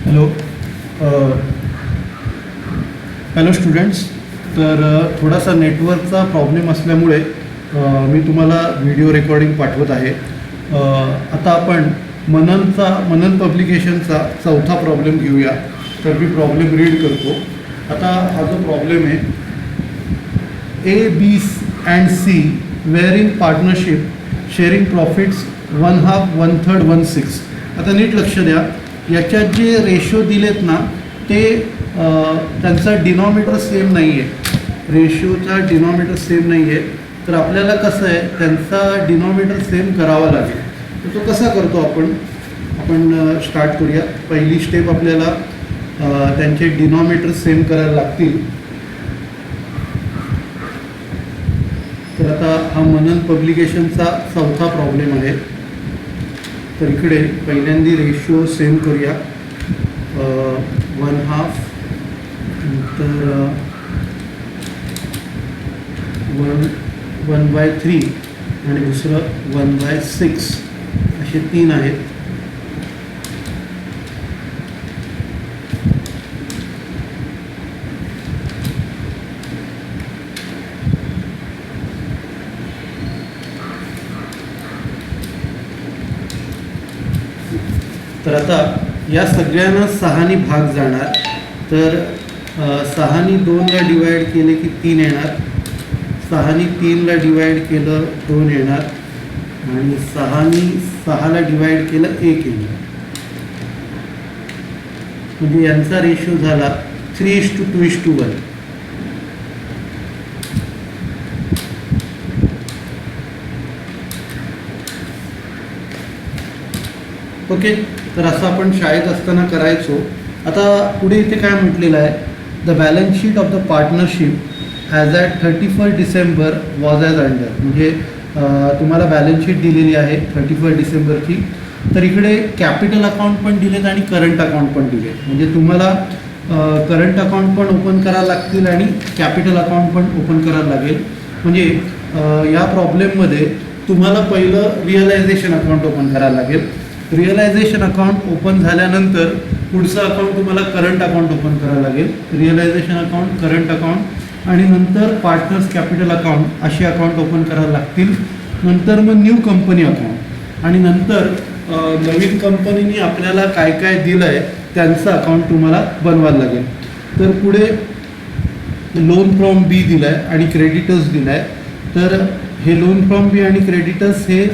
Hello hello students. तर थोडासा नेटवर्कचा प्रॉब्लेम असल्यामुळे मी तुम्हाला व्हिडिओ रेकॉर्डिंग पाठवत आहे. आता आपण मनन पब्लिकेशनचा चौथा प्रॉब्लेम घेऊया. तर मी प्रॉब्लेम रीड करतो. आता हा जो प्रॉब्लेम आहे, A B and C were in partnership sharing profits 1/2, 1/3, 1/6. आता नीट लक्ष द्या. याच्यात जे रेशो दिलेत ना ते त्यांचा डिनॉमिनेटर सेम नाही आहे. रेशोचा डिनॉमिनेटर सेम नाही आहे. तर आपल्याला कसं आहे त्यांचा डिनॉमिनेटर सेम करावा लागेल. तर तो कसा करतो आपण स्टार्ट करूया. पहिली स्टेप आपल्याला त्यांचे डिनॉमिनेटर सेम करायला लागतील. तर आता हा मनन पब्लिकेशनचा चौथा प्रॉब्लेम आहे. तर इकडे पहिल्यांदा रेशो सेम करूया. 1/2 नंतर 1/3 आणि दुसरं 1/6 असे 3 आहेत. तर आता या सगळ्यांना 6 भाग जाणार. तर 6 2ला डिवाईड केले की 3 येणार. 6 3ला डिवाईड केलं 2 येणार. आणि 6ला डिवाईड केलं 1 येणार. म्हणजे यांचा रेशो झाला 3:2:1. ओके. तर असं आपण शाळेत असताना करायचो. आता पुढे इथे काय म्हटलेलं आहे, the balance sheet of the partnership as at 31 December was as under. म्हणजे तुम्हाला बॅलन्स शीट दिलेली आहे 31 डिसेंबरची. तर इकडे कॅपिटल अकाउंट पण दिलेत आणि करंट अकाउंट पण दिलेत. म्हणजे तुम्हाला करंट अकाउंट पण ओपन करायला लागतील आणि कॅपिटल अकाउंट पण ओपन करायला लागेल. म्हणजे या प्रॉब्लेममध्ये तुम्हाला पहिलं रिअलायझेशन अकाउंट ओपन करायला लागेल. रिअलायझेशन अकाउंट ओपन झाल्यानंतर पुढचं अकाउंट तुम्हाला करंट अकाउंट ओपन करावं लागेल. रिअलायझेशन अकाउंट, करंट अकाउंट आणि नंतर पार्टनर्स कॅपिटल अकाउंट असे अकाउंट ओपन करावं लागतील. नंतर मग न्यू कंपनी अकाउंट आणि नंतर नवीन कंपनीने आपल्याला काय काय दिलं आहे त्यांचं अकाउंट तुम्हाला बनवायला लागेल. तर पुढे लोन फ्रॉम बी दिलं आहे आणि क्रेडिटर्स दिलं आहे. तर हे लोन फ्रॉम बी आणि क्रेडिटर्स हे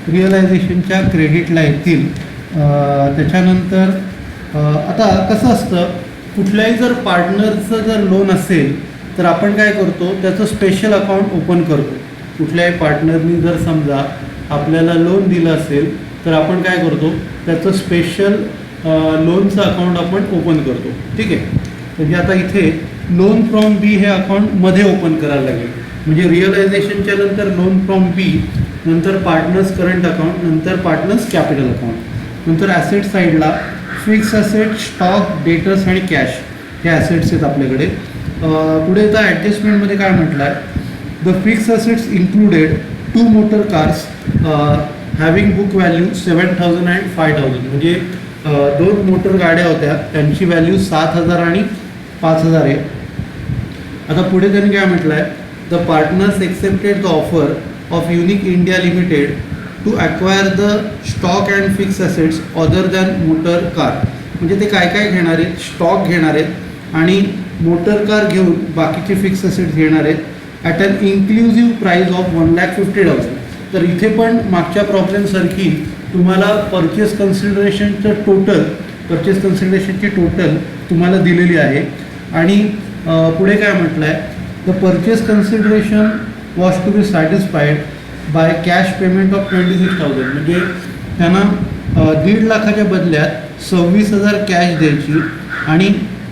रिअलायझेशनच्या क्रेडिटला येतील. त्याच्यानंतर आता कसं असतं, कुठल्याही जर पार्टनरचं जर लोन असेल तर आपण काय करतो त्याचं स्पेशल अकाउंट ओपन करतो. कुठल्याही पार्टनरनी जर समजा आपल्याला लोन दिलं असेल तर आपण काय करतो त्याचं स्पेशल लोनचं अकाउंट आपण ओपन करतो. ठीक आहे. म्हणजे आता इथे लोन फ्रॉम बी हे अकाउंट मध्ये ओपन करायला लागेल. म्हणजे रिअलायझेशनच्या नंतर लोन फ्रॉम बी, नंतर पार्टनर्स करंट अकाउंट, नंतर पार्टनर्स कॅपिटल अकाउंट, नंतर ॲसेट साईडला फिक्स ॲसेट, स्टॉक, डेटर्स आणि कॅश हे ॲसेट्स आहेत आपल्याकडे. पुढे आता ॲडजस्टमेंटमध्ये काय म्हटलं आहे, the fix assets included 2 motor cars having book value 7,000 and 5,000. म्हणजे 2 मोटर गाड्या होत्या, त्यांची व्हॅल्यू 7,000 आणि 5,000 आहे. आता पुढे त्यांनी काय म्हटलं आहे, the partners accepted the offer of Unique India Limited to acquire the stock and fixed assets other than motor car. म्हणजे ते काय काय घेणार आहेत, स्टॉक घेणार आहेत आणि मोटर कार घेऊन बाकीचे फिक्स असेट्स घेणार आहेत at an inclusive price of 1,50,000. तर इथे पण मागच्या प्रॉब्लेमसारखी तुम्हाला परचेस कन्सिडरेशनची टोटल तुम्हाला दिलेली आहे. आणि पुढे काय म्हटलं आहे, the purchase consideration was to be satisfied by cash payment of 26,000. म्हणजे त्यांना 1.5 लाखाच्या बदल्यात 26,000 कॅश द्यायची आणि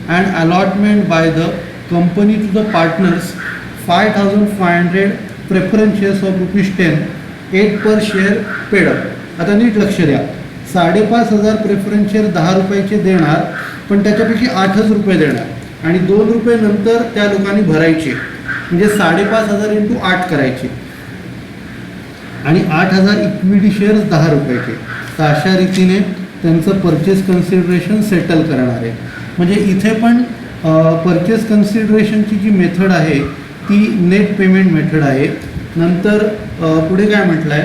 and allotment by the company to the partners 5,500 preference shares of ₹10, 8 per share paid up. आता नीट लक्ष द्या. 5,500 प्रेफरन्स शेअर ₹10 देणार, पण त्याच्यापैकी 8च रुपये देणार आणि ₹2 नंतर त्या लोकांनी भरायचे. म्हणजे 5,500 × 8 करायचे आणि 8,000 इक्विटी शेअर्स ₹10. तर अशा रीतीने त्यांचं परचेस कन्सिडरेशन सेटल करणार आहे. म्हणजे इथे पण परचेस कन्सिडरेशनची जी मेथड आहे ती नेट पेमेंट मेथड आहे. नंतर पुढे काय म्हटलं आहे,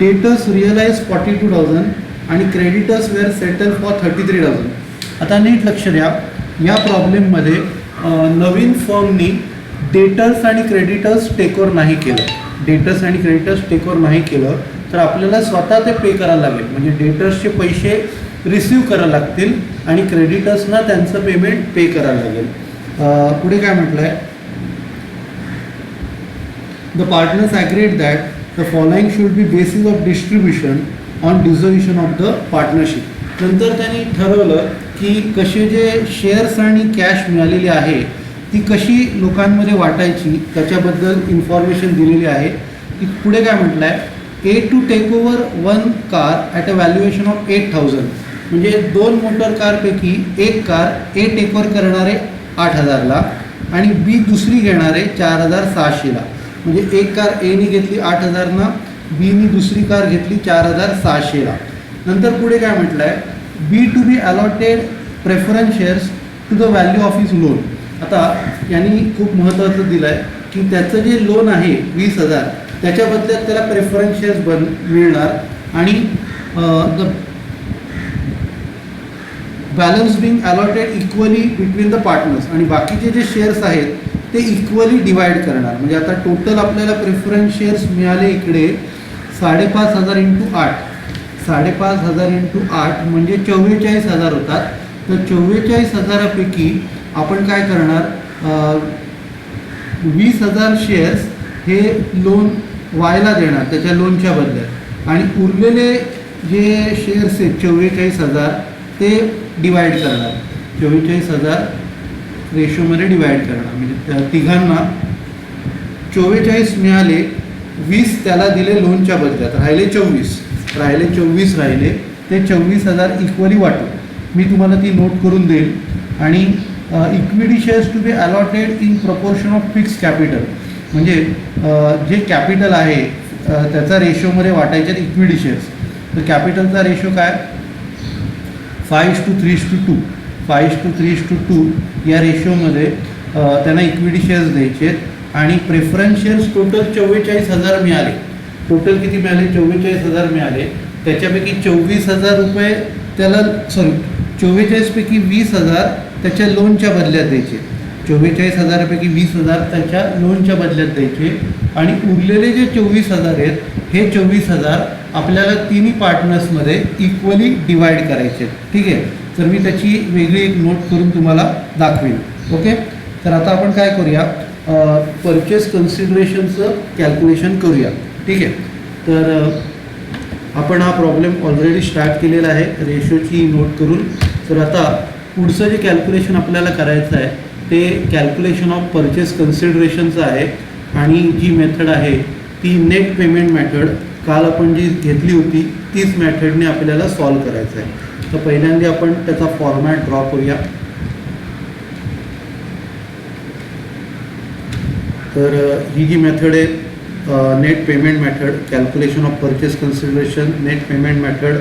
डेटर्स रिअलाइज 42,000 आणि क्रेडिटर्स वेअर सेटल फॉर 33,000. आता नीट लक्ष द्या, या प्रॉब्लेममध्ये नवीन फर्मनी डेटर्स आणि क्रेडिटर्स टेकओव्हर नाही केलं. डेटर्स आणि क्रेडिटर्स टेकओव्हर नाही केलं तर आपल्याला स्वतः ते पे करायला लागेल. म्हणजे डेटर्सचे पैसे रिसीव करायला लागतील आणि क्रेडिटर्सना त्यांचं पेमेंट पे करायला लागेल. पुढे काय म्हटलं आहे, the partners agreed that the following should be basis of distribution on dissolution of the partnership. नंतर त्यांनी ठरवलं की कसे जे शेअर्स आणि कॅश मिळालेली आहे ती कशी लोकांमध्ये वाटायची त्याच्याबद्दल इन्फॉर्मेशन दिलेली आहे. की पुढे काय म्हटलं आहे, A to take over 1 car at a valuation of 8,000. म्हणजे 2 मोटर कारपैकी एक कार ए टेक ओव्हर करणारे 8,000ला आणि बी दुसरी घेणारे 4,600ला. म्हणजे एक कार एनी घेतली 8,000ना, बीनी दुसरी कार घेतली 4,600ला. नंतर पुढे काय म्हटलं आहे, B to be allotted preference shares to the value of his loan. आता यांनी खूप महत्त्वाचं दिलं आहे की त्याचं जे लोन आहे 20,000 त्याच्या बदल्यात त्याला प्रेफरन्स शेअर्स मिळणार आणि the balance being allotted equally between the partners. आणि बाकीचे जे शेअर्स आहेत ते इक्वली डिवाइड करणार. म्हणजे आता टोटल आपल्याला प्रेफरन्स शेअर्स मिळाले इकडे 5,500 × 8. 5,500 × 8 म्हणजे 44,000 होतात. तर 44,000पैकी आपण काय करणार, 20,000 शेअर्स हे लोन वायला देणार त्याच्या लोनच्या बदल्यात आणि उरलेले जे शेअर्स आहेत 44,000 ते डिवाइड करणार. 44,000 रेशोमध्ये डिवाइड करणार. म्हणजे त्या तिघांना 44 मिळाले, 20 त्याला दिले लोनच्या बदल्यात, राहिले 24 राहिले. ते 24,000 इक्वली वाटू. मी तुम्हाला ती नोट करून देईल. आणि equity shares to be allotted in proportion of fix capital. म्हणजे जे कॅपिटल आहे त्याचा रेशोमध्ये वाटायचे इक्विटी शेअर्स. तर कॅपिटलचा रेशो काय, 5:3:2. 5:3:2 या रेशोमध्ये त्यांना इक्विटी शेअर्स द्यायचे. आणि प्रेफरन्स शेअर्स टोटल 44,000 मिळाले. टोटल किती मिळाले, 44,000 मिळाले. त्याच्यापैकी 24,000 रुपये त्याला 44पैकी 20,000 त्याच्या लोनच्या बदल्यात द्यायचे. 44,000पैकी 20,000 त्याच्या लोनच्या बदल्यात द्यायचे. आणि उरलेले जे 24,000 आहेत हे 24,000 आपल्याला तिन्ही पार्टनर्समध्ये इक्वली डिवाइड करायचे. ठीक आहे. तर मी त्याची वेगळी एक नोट करून तुम्हाला दाखवेन. ओके. तर आता आपण काय करूया, परचेस कन्सिडरेशनचं कॅल्क्युलेशन करूया. ठीक आहे. तर आपण हा प्रॉब्लेम ऑलरेडी स्टार्ट केलेला आहे रेशोची नोट करून. तर आता पुढचं जे कॅल्क्युलेशन आपल्याला करायचं आहे ते कॅल्क्युलेशन ऑफ परचेस कन्सिडरेशनचं आहे. आणि जी मेथड आहे ती नेट पेमेंट मेथड काल आपण जी घेतली होती तीच मेथडने आपल्याला सॉल्व करायचं आहे. तर पहिल्यांदा आपण त्याचा फॉर्मॅट ड्रॉ करूया. तर ही जी मेथड आहे net payment method, calculation of purchase consideration net payment method,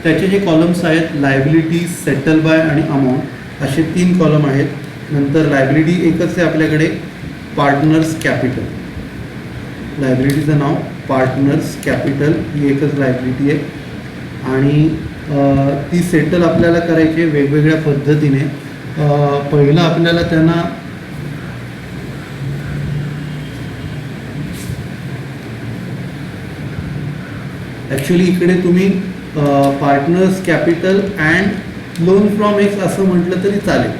त्याचे जे कॉलम्स आहेत लायबिलिटी, सेटल बाय आणि अमाऊंट असे 3 कॉलम आहेत. नंतर लायबिलिटी एकच आहे आपल्याकडे, पार्टनर्स कॅपिटल. लायबिलिटीचं नाव पार्टनर्स कॅपिटल ही एकच लायबिलिटी आहे. आणि ती सेटल आपल्याला करायची आहे वेगवेगळ्या पद्धतीने. पहिलं आपल्याला त्यांना ॲक्च्युली इकडे तुम्ही partners capital and loan from x असं म्हटलं तरी चालेल,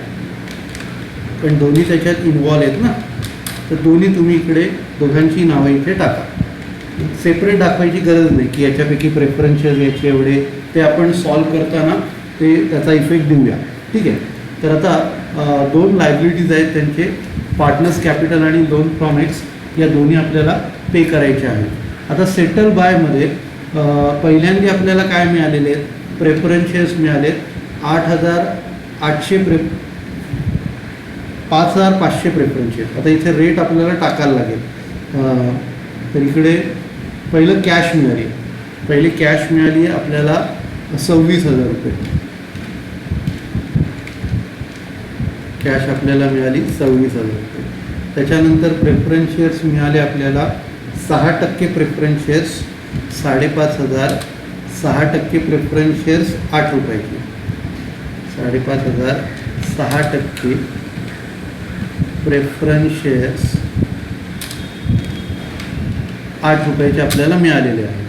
पण दोन्ही त्याच्यात इन्वॉल्व आहेत ना. तर दोन्ही तुम्ही इकडे दोघांची नावं इथे टाका. सेपरेट दाखवायची गरज नाही की याच्यापैकी प्रेफरन्शियल याचे एवढे, ते आपण सॉल्व करताना ते त्याचा इफेक्ट देऊया. ठीक आहे. तर आता 2 लायबिलिटीज आहेत त्यांचे, पार्टनर्स कॅपिटल आणि लोन फ्रॉम एक्स, या दोन्ही आपल्याला पे करायचे आहेत. आता सेटल बायमध्ये पहिल्यांदा आपल्याला काय मिळालेले आहेत, प्रेफरन्स शेअर्स मिळाले 8,800 5,500 प्रेफरन्स शेअर्स. आता इथे रेट आपल्याला टाकायला लागेल. तर इकडे पहिलं कॅश मिळाली, पहिली कॅश मिळाली आपल्याला 26,000 रुपये कॅश आपल्याला मिळाली 26,000 रुपये. त्याच्यानंतर प्रेफरन्स शेअर्स मिळाले आपल्याला 6% प्रेफरन्स शेअर्स 5,500, 6% प्रेफरन्स शेअर्स 8 रुपयाचे, 5,500, 6% प्रेफरन्स शेअर्स 8 रुपयाचे आपल्याला मिळालेले आहे.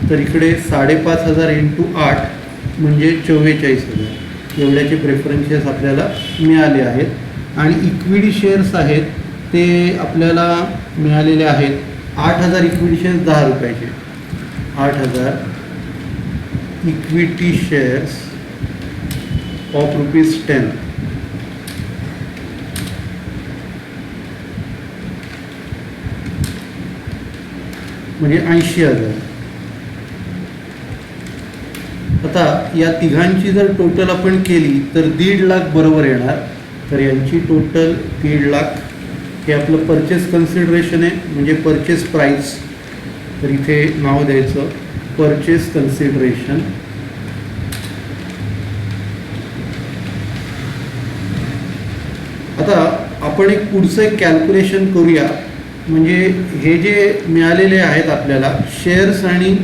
तर इकडे 5,500 इंटू 8 म्हणजे 44,000 एवढ्याचे प्रेफरन्स शेअर्स आपल्याला मिळाले आहेत. आणि इक्विटी शेअर्स आहेत ते आपल्याला मिळालेले आहेत 8,000 इक्विटी शेअर्स 10 रुपयाचे, 8,000 इक्विटी शेअर्स ऑफ ₹10 म्हणजे 80,000. आता या तिघांची जर टोटल आपण केली तर 1.5 लाख बरोबर येणार. तर यांची टोटल 1.5 लाख हे आपलं परचेस कन्सिडरेशन आहे, म्हणजे परचेस प्राईस. तर इथे नाव द्यायचं परचेस कन्सिडरेशन. आता आपण एक पुढचं एक कॅल्क्युलेशन करूया, म्हणजे हे जे मिळालेले आहेत आपल्याला शेअर्स आणि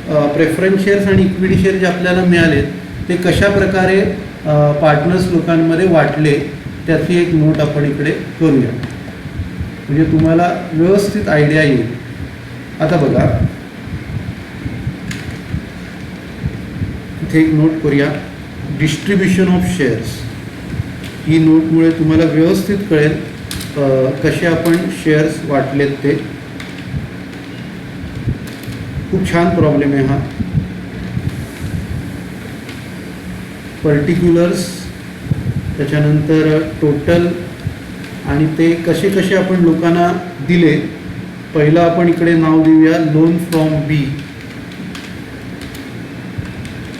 प्रेफरन्स शेअर्स आणि इक्विटी शेअर जे आपल्याला मिळालेत ते कशा प्रकारे पार्टनर्स लोकांमध्ये वाटले त्याची एक नोट आपण इकडे करूया, म्हणजे तुम्हाला व्यवस्थित आयडिया येईल. आता बघा इथे एक नोट करूया, डिस्ट्रीब्युशन ऑफ शेअर्स. ही नोटमुळे तुम्हाला व्यवस्थित कळेल कसे आपण शेअर्स वाटलेत ते. खूप छान प्रॉब्लेम आहे हा. पर्टिक्युलर्स, त्याच्यानंतर टोटल आणि ते कसे कसे आपण लोकांना दिले. पहिलं आपण इकडे नाव देऊया loan from B.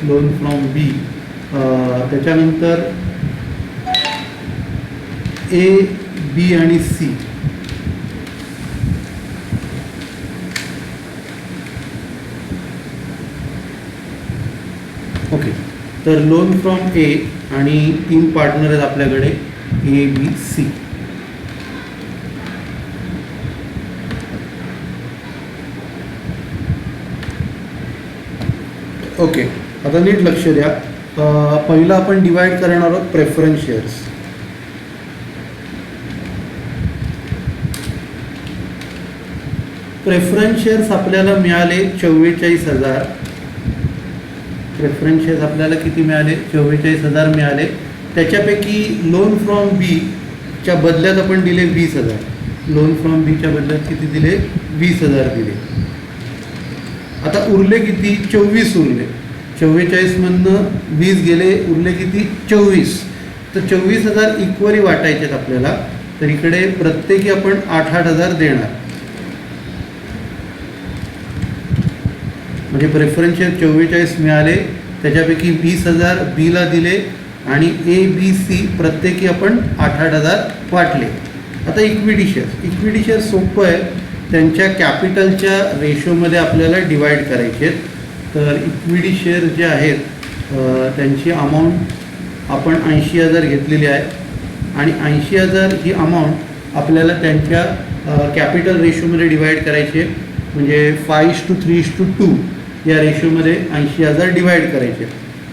Loan from B. त्याच्यानंतर ए, बी आणि सी. ओके, तर लोन फ्रॉम ए आणि 3 पार्टनर आहेत आपल्याकडे ए, बी, सी. ओके, आता नीट लक्ष द्या. पहिलं आपण डिवाइड करणार आहोत प्रेफरन्स शेअर्स. प्रेफरन्स शेअर्स आपल्याला मिळाले 44,000. प्रेफरन्स शेअर्स आपल्याला किती मिळाले? 44,000 मिळाले. त्याच्यापैकी लोन फ्रॉम बीच्या बदल्यात आपण दिले 20,000. लोन फ्रॉम बीच्या बदल्यात किती दिले? 20,000 दिले. आता उरले किती? 24 उरले. 44मधनं 20 गेले, उरले किती? 24. तर 24,000 इक्वली वाटायचे आहेत आपल्याला. तर इकडे प्रत्येकी आपण 8,000 देणार. म्हणजे प्रेफरन्स शेअर 44 मिळाले, त्याच्यापैकी 20,000 बीला दिले आणि ए, बी, सी प्रत्येकी आपण 8,000 वाटले. आता इक्विटी शेअर्स. इक्विटी शेअर सोपं आहे, त्यांच्या कॅपिटलच्या रेशोमध्ये आपल्याला डिवाईड करायचे आहेत. तर इक्विटी शेअर जे आहेत त्यांची अमाऊंट आपण 80,000 घेतलेली आहे आणि 80,000 ही अमाऊंट आपल्याला त्यांच्या कॅपिटल रेशोमध्ये डिवाईड करायची आहे. म्हणजे 5:3:2 या रेशोमध्ये 80,000 डिवाईड करायचे.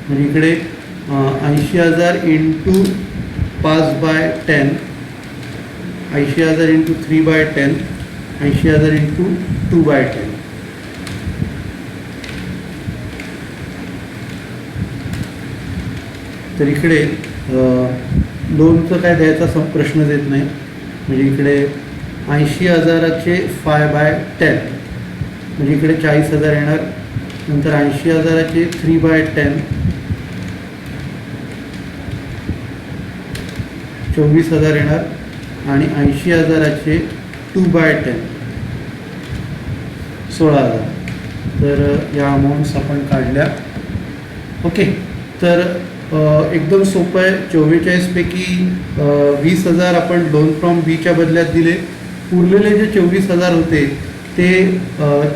म्हणजे इकडे 80,000 इंटू 5/10, 80,000 इंटू 3/10, 80,000 इंटू 2/10. तर इकडे लोनचं काय द्यायचा प्रश्नच येत नाही. म्हणजे इकडे 80,000चे 5/10 म्हणजे इकडे 40,000 येणार. नंतर 80,000चे 3/10 24,000 येणार आणि 80,000चे 2/10 16,000. तर या अमाऊंट्स आपण काढल्या. ओके, तर एकदम सोपं आहे. 44पैकी 20,000 आपण लोन फ्रॉम बीच्या बदल्यात दिले. उरलेले जे 24,000 होते ते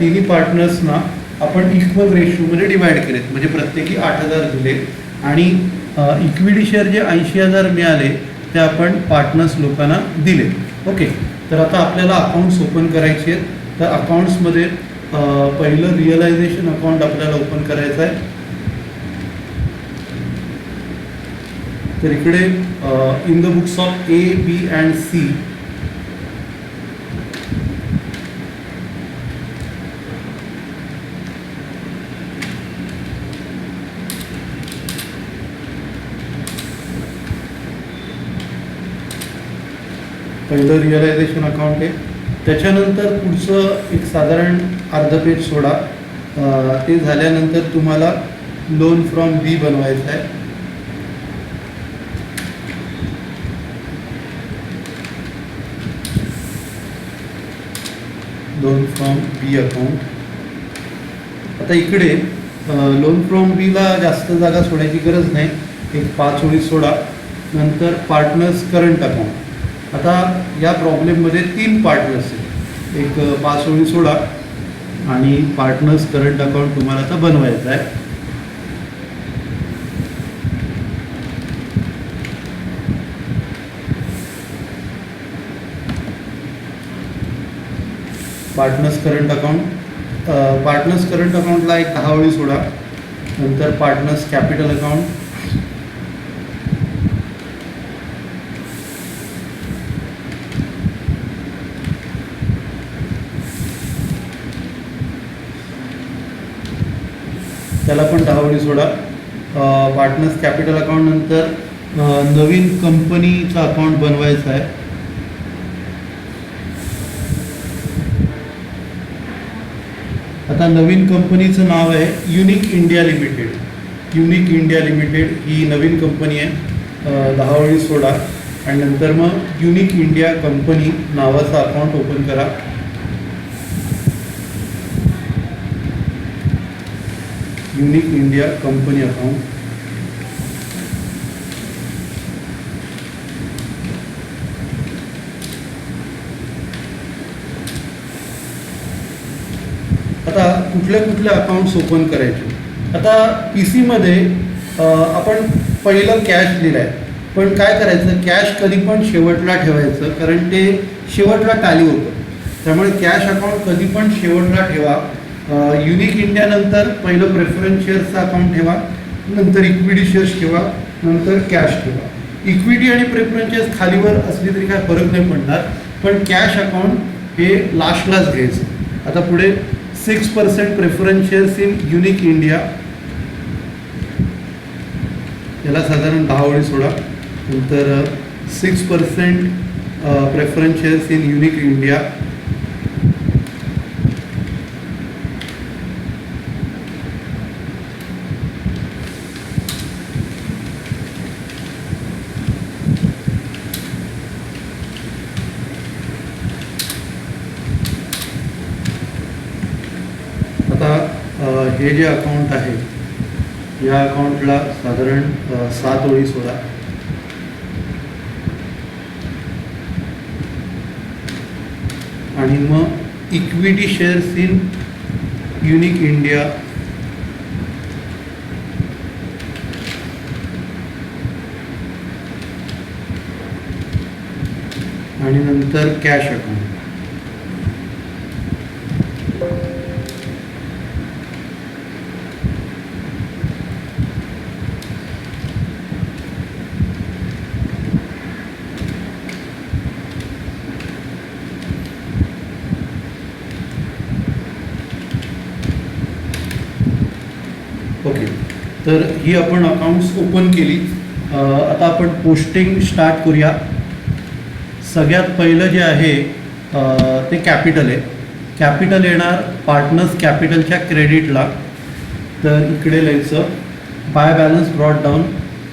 तिन्ही पार्टनर्सना आपण इक्वल रेशोमध्ये डिवाईड केलेत, म्हणजे प्रत्येकी 8,000 दिले आणि इक्विटी शेअर जे 80,000 मिळाले ते आपण पार्टनर्स लोकांना दिले. ओके, तर आता आपल्याला अकाउंट्स ओपन करायचे आहेत. तर अकाउंट्समध्ये पहिलं रिअलायझेशन अकाउंट आपल्याला ओपन करायचं आहे. तर इकडे in the books of A, B and C पहिलं रिअलायझेशन अकाउंट आहे. त्याच्यानंतर पुढचं एक साधारण अर्धा पेज सोडा. ते झाल्यानंतर तुम्हाला लोन फ्रॉम बी बनवायचं आहे. Loan from B account. आता इकडे लोन फ्रॉम बीला जास्त जागा सोडायची गरज नाही, एक 5 ओळी सोडा. नंतर पार्टनर्स करंट अकाउंट. आता या प्रॉब्लेममध्ये 3 पार्टनर्स आहेत, एक 5 ओळी सोडा आणि पार्टनर्स करंट अकाउंट तुम्हाला आता बनवायचं आहे. पार्टनर्स करंट अकाउंटला एक 10 ओळी सोडा. नंतर पार्टनर्स कॅपिटल अकाउंट. त्याला पण 10 ओळी सोडा. पार्टनर्स कॅपिटल अकाउंट नंतर नवीन कंपनीचा अकाउंट बनवायचा आहे. आता नवीन कंपनीचं नाव आहे Unique India Limited. Unique India Limited ही नवीन कंपनी आहे. 10 ओळी सोडा आणि नंतर मग युनिक इंडिया कंपनी नावाचं अकाउंट ओपन करा. Unique India company account. आता कुठले अकाउंट्स ओपन करायचे. आता पी सीमध्ये आपण पहिलं कॅश दिलं आहे, पण काय करायचं, कॅश कधी पण शेवटला ठेवायचं, कारण ते शेवटला टॅली होतं. त्यामुळे कॅश अकाउंट कधी पण शेवटला ठेवा. युनिक इंडिया नंतर पहिलं प्रेफरन्स शेअर्सचं अकाउंट ठेवा, नंतर इक्विटी शेअर्स ठेवा, नंतर कॅश ठेवा. इक्विटी आणि प्रेफरन्स शेअर्स खालीवर असली तरी काय फरक नाही पडणार, पण कॅश अकाउंट हे लास्टलाच घ्यायचं. आता पुढे 6% preference shares in unique India, याला साधारण 10 ओळी सोडा. नंतर 6% preference shares in unique India. हे जे अकाउंट आहे या अकाउंटला साधारण 7 ओळी सोडा. आणि मग equity shares in unique India, आणि नंतर कॅश अकाउंट. ओके, तर ही आपण अकाउंट्स ओपन केली. आता आपण पोस्टिंग स्टार्ट करूया. सगळ्यात पहिलं जे आहे ते कॅपिटल आहे. कॅपिटल येणार पार्टनर्स कॅपिटलच्या क्रेडिटला. तर इकडे लिहायचं by balance brought down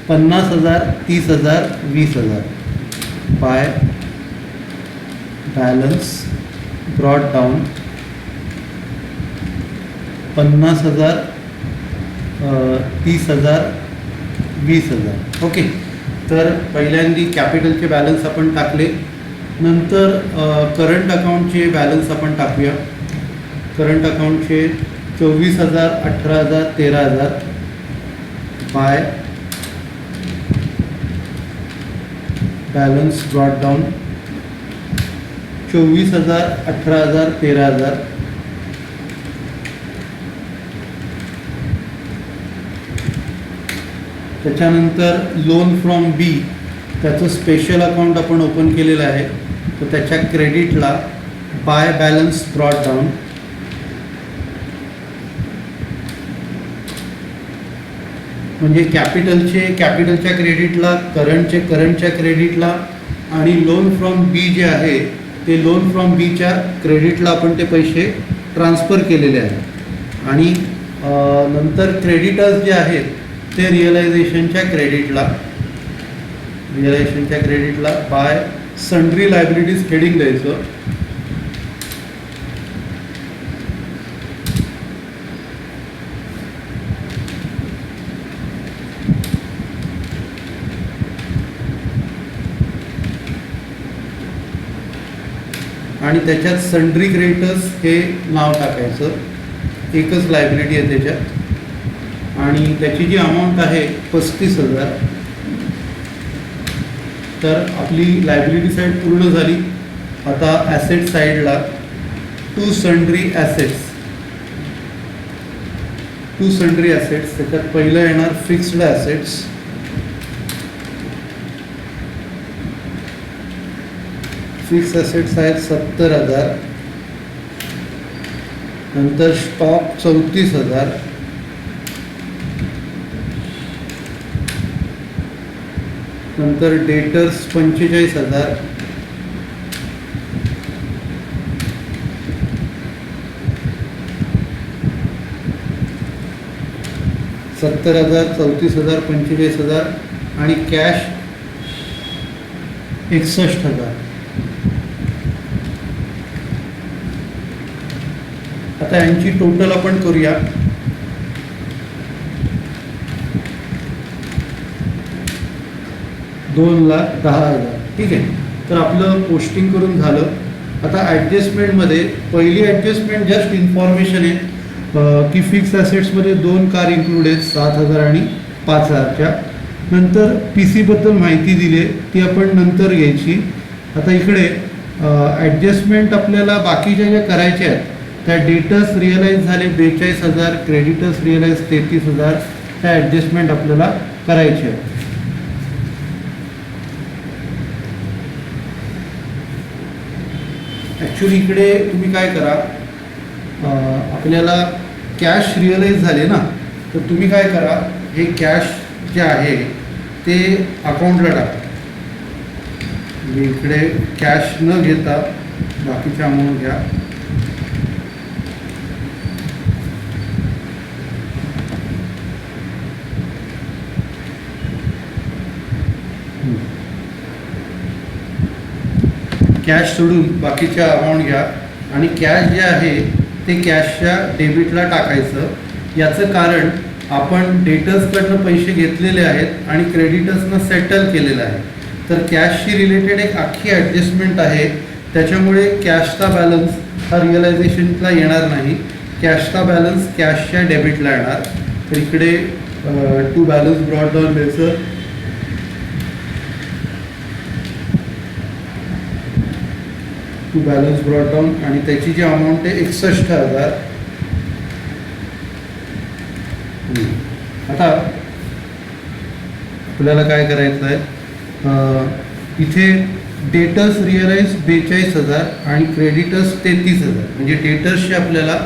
50,000, 30,000, 20,000. By balance brought down 50,000, 30,000, 20,000. Okay, तर पहिल्यांदी कॅपिटलचे बॅलन्स आपण टाकले. नंतर करंट अकाउंटचे बॅलन्स आपण टाकूया. करंट अकाउंटचे 24,000, 18,000, 13,000 बाय बॅलन्स ब्रॉट डाऊन 24,000, 18,000, 13,000. त्याच्यानंतर लोन फ्रॉम बी, त्याचं स्पेशल अकाउंट आपण ओपन केलेलं आहे, तर त्याच्या क्रेडिटला बाय बॅलन्स ब्रॉट डाऊन म्हणजे कॅपिटलच्या क्रेडिटला, करंटच्या क्रेडिटला आणि लोन फ्रॉम बी जे आहे ते लोन फ्रॉम बीच्या क्रेडिटला आपण ते पैसे ट्रान्सफर केलेले आहेत. आणि नंतर क्रेडिटर्स जे आहेत ते रिअलायझेशनच्या क्रेडिटला बाय सन्ड्री लायबिलिटीज हेडिंग द्यायचं. आणि त्याच्यात सन्ड्री क्रेडिटर्स हे नाव टाकायचं. एकच लायबिलिटी आहे त्याच्यात. आणि त्याची जी अमाऊंट आहे 35,000. तर आपली लायबिलिटी साईड पूर्ण झाली. आता ॲसेट साईडला टू सन्ड्री ॲसेट्स त्याच्यात पहिलं येणार फिक्स्ड ॲसेट्स. फिक्स ॲसेट्स आहेत 70,000. नंतर स्टॉक 34,000. नंतर डेटर्स 45,000. $70,000, 34,000, 45,000 आणि कॅश 61,000. आता यांची टोटल आपण करूया. $2,10,000. ठीक आहे, तर आपलं पोस्टिंग करून झालं. आता ॲडजस्टमेंटमध्ये पहिली ॲडजस्टमेंट जस्ट इन्फॉर्मेशन आहे की फिक्स ॲसेट्समध्ये 2 कार इन्क्लूड आहेत 7,000 आणि 5,000च्या. नंतर पी सीबद्दल माहिती दिली आहे, ती आपण नंतर घ्यायची. आता इकडे ॲडजस्टमेंट आपल्याला बाकीच्या ज्या करायच्या आहेत त्या डेटर्स रिअलाईज झाले 42,000, क्रेडिटर्स रिअलाईज 33,000. त्या ॲडजस्टमेंट आपल्याला करायच्या आहेत. ॲक्च्युली इकडे तुम्ही काय करा, आपल्याला कॅश रिअलाईज झाले ना, तर तुम्ही काय करा, हे कॅश जे आहे ते अकाउंटला टाका. म्हणजे इकडे कॅश न घेता बाकीच्या अमाऊंट घ्या. कॅश सोडून बाकीच्या अमाऊंट घ्या आणि कॅश जे आहे ते कॅशच्या डेबिटला टाकायचं. याचं कारण आपण डेटर्सकडनं पैसे घेतलेले आहेत आणि क्रेडिटर्सनं सेटल केलेलं आहे. तर कॅशशी रिलेटेड एक अख्खी ॲडजस्टमेंट आहे. त्याच्यामुळे कॅशचा बॅलन्स हा रिअलायझेशनला येणार नाही. कॅशचा बॅलन्स कॅशच्या डेबिटला येणार. तर इकडे टू बॅलन्स ब्रॉट डाऊन द्यायचं. टू बॅलन्स ब्रॉट डाऊन आणि त्याची जी अमाऊंट आहे 61,000. आता आपल्याला काय करायचं आहे, इथे डेटर्स रिअलाइज 42,000 आणि क्रेडिटर्स 33,000. म्हणजे डेटर्सचे आपल्याला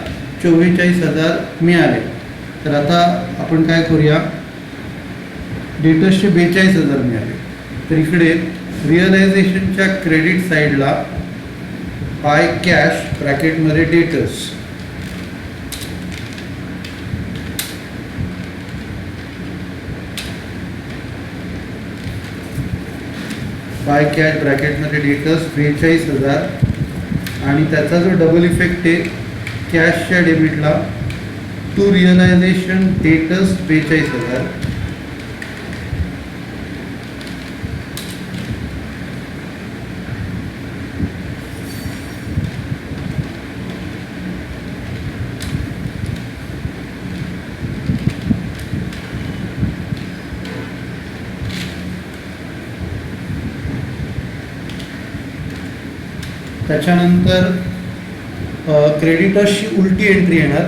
44,000 मिळाले. तर आता आपण काय करूया, डेटर्सचे 42,000 मिळाले. तर इकडे रिअलायझेशनच्या क्रेडिट साईडला बाय कॅश ब्रॅकेटमध्ये डेटर्स बाय कॅश ब्रॅकेटमध्ये डेटर्स 42,000 आणि त्याचा जो डबल इफेक्ट आहे कॅशच्या डेबिटला टू रिअलायझेशन डेटर्स 42,000 त्याच्यानंतर क्रेडिटर्सची उलटी एंट्री येणार.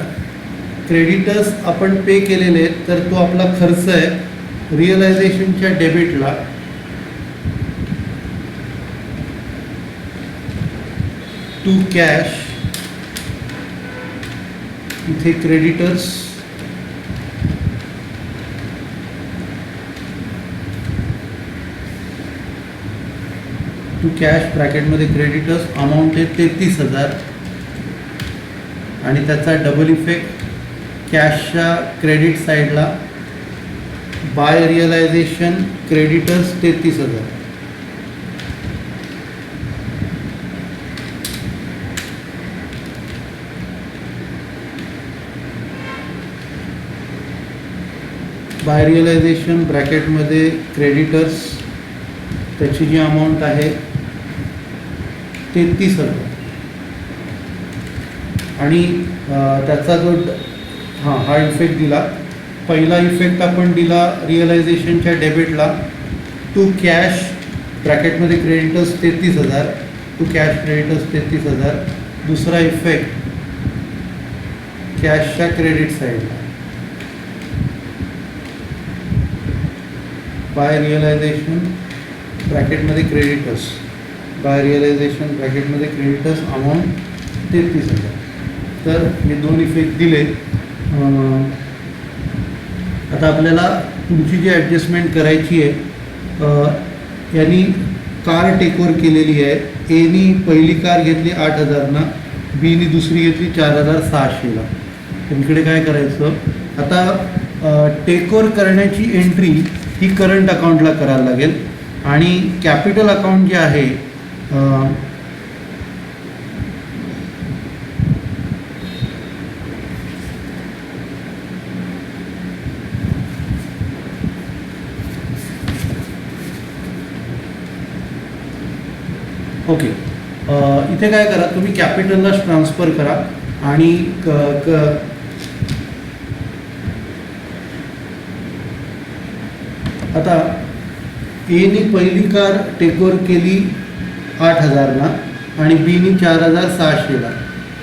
क्रेडिटर्स आपण पे केलेले आहेत तर तो आपला खर्च आहे रिअलायझेशनच्या डेबिटला. टू कॅश, इथे क्रेडिटर्स, टू कॅश ब्रॅकेटमध्ये क्रेडिटर्स, अमाऊंट आहे 33,000 आणि त्याचा डबल इफेक्ट कॅशच्या क्रेडिट साईडला by realisation creditors 33,000. By realisation ब्रॅकेटमध्ये क्रेडिटर्स, त्याची जी अमाऊंट आहे 33,000 आणि त्याचा जो हा इफेक्ट दिला. पहिला इफेक्ट आपण दिला रिअलायझेशनच्या डेबिटला टू कॅश ब्रॅकेटमध्ये क्रेडिटर्स 33,000, टू कॅश क्रेडिटर्स 33,000. दुसरा इफेक्ट कॅशच्या क्रेडिट साईडला बाय रिअलायझेशन ब्रॅकेटमध्ये क्रेडिटर्स, बाय रिअलायझेशन ब्रॅकेटमध्ये क्रेडिटर्स अमाऊंट 33,000. तर हे दोन इफेक्ट दिले. आता आपल्याला तुमची जी ॲडजस्टमेंट करायची आहे, यांनी कार टेकओव्हर केलेली आहे. एनी पहिली कार घेतली 8,000 बीनी दुसरी घेतली 4,600 तर इकडे काय करायचं, आता टेकओव्हर करण्याची एंट्री ही करंट अकाउंटला करायला लागेल आणि कॅपिटल अकाउंट जे आहे ओके, इथे काय करा तुम्ही कॅपिटललाच ट्रान्सफर करा आणि आता एनी पहिली कार टेकओव्हर केली 8,000 आणि बीनी 4,600.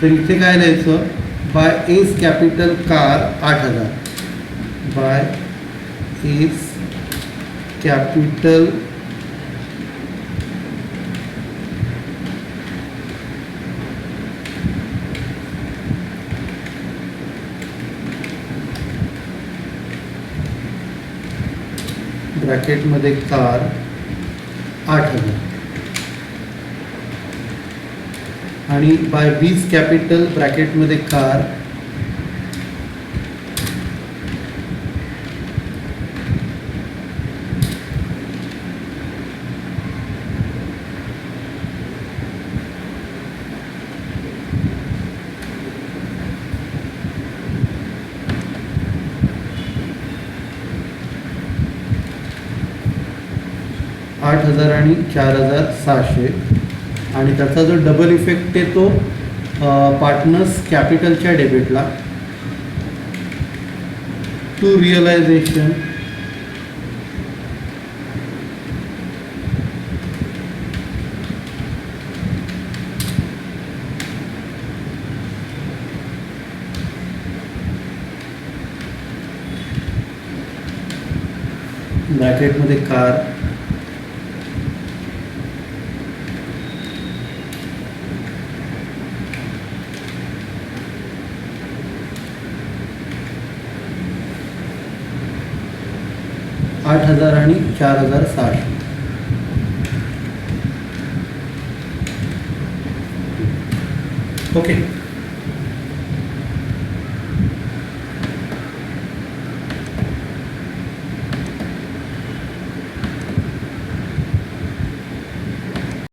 तर इथे काय लिहायचं, by S capital car 8,000, by S capital ब्रॅकेटमध्ये कार 8,000 आणि बाय बीज कॅपिटल ब्रॅकेटमध्ये कार 8,000 आणि 4,600 आणि त्याचा जो डबल इफेक्ट आहे तो पार्टनर्स कॅपिटलच्या डेबिटला टू रिअलायझेशन ब्रॅकेटमध्ये कार 8,000 आणि 4,600. ओके.